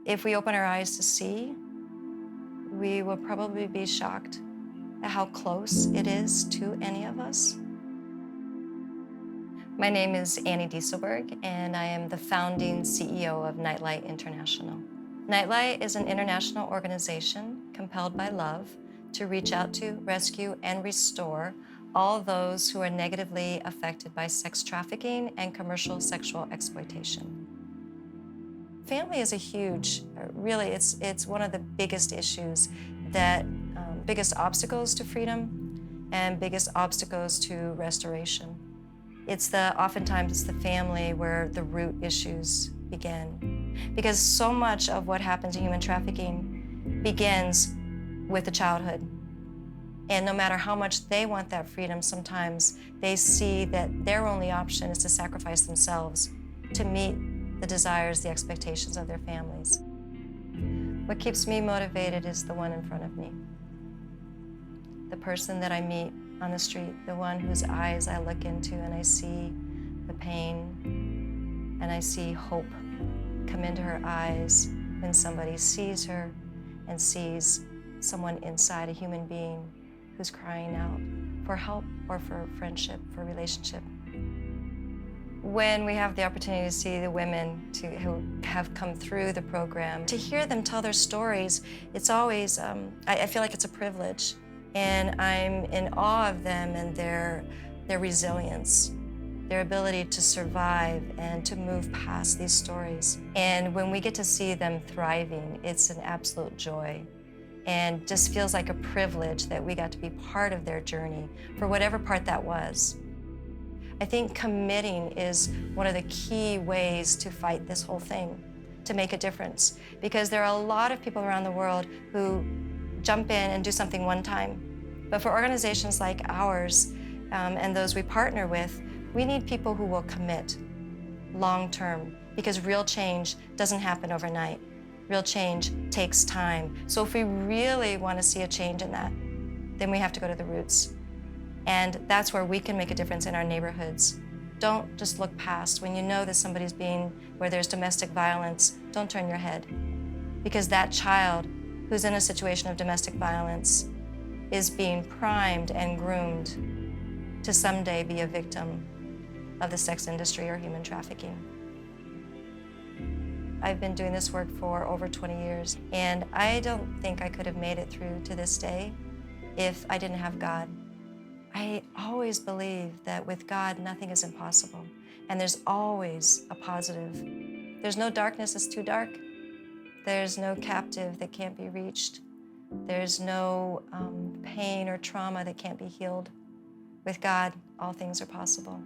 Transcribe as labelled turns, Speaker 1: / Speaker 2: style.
Speaker 1: If we open our eyes to see, we will probably be shocked at how close it is to any of us. My name is Annie Dieselberg, and I am the founding CEO of NightLight International. NightLight is an international organization compelled by love to reach out to, rescue, and restore all those who are negatively affected by sex trafficking and commercial sexual exploitation. Family is a huge, really, it's one of the biggest issues that, biggest obstacles to freedom and biggest obstacles to restoration. Oftentimes it's the family where the root issues begin. Because so much of what happens in human trafficking begins with the childhood. And no matter how much they want that freedom, sometimes they see that their only option is to sacrifice themselves to meet the desires, the expectations of their families. What keeps me motivated is the one in front of me. The person that I meet on the street, the one whose eyes I look into and I see the pain and I see hope come into her eyes when somebody sees her and sees someone inside, a human being who's crying out for help or for friendship, for relationship. When we have the opportunity to see the women who have come through the program, to hear them tell their stories, it's always, I feel like it's a privilege. And I'm in awe of them and their resilience, their ability to survive and to move past these stories. And when we get to see them thriving, it's an absolute joy. And just feels like a privilege that we got to be part of their journey, for whatever part that was. I think committing is one of the key ways to fight this whole thing, to make a difference. Because there are a lot of people around the world who jump in and do something one time. But for organizations like ours and those we partner with, we need people who will commit long term, because real change doesn't happen overnight. Real change takes time. So if we really want to see a change in that, then we have to go to the roots. And that's where we can make a difference in our neighborhoods. Don't just look past. When you know that somebody's where there's domestic violence, don't turn your head. Because that child who's in a situation of domestic violence is being primed and groomed to someday be a victim of the sex industry or human trafficking. I've been doing this work for over 20 years, and I don't think I could have made it through to this day if I didn't have God. I always believe that with God, nothing is impossible, and there's always a positive. There's no darkness that's too dark. There's no captive that can't be reached. There's no pain or trauma that can't be healed. With God, all things are possible.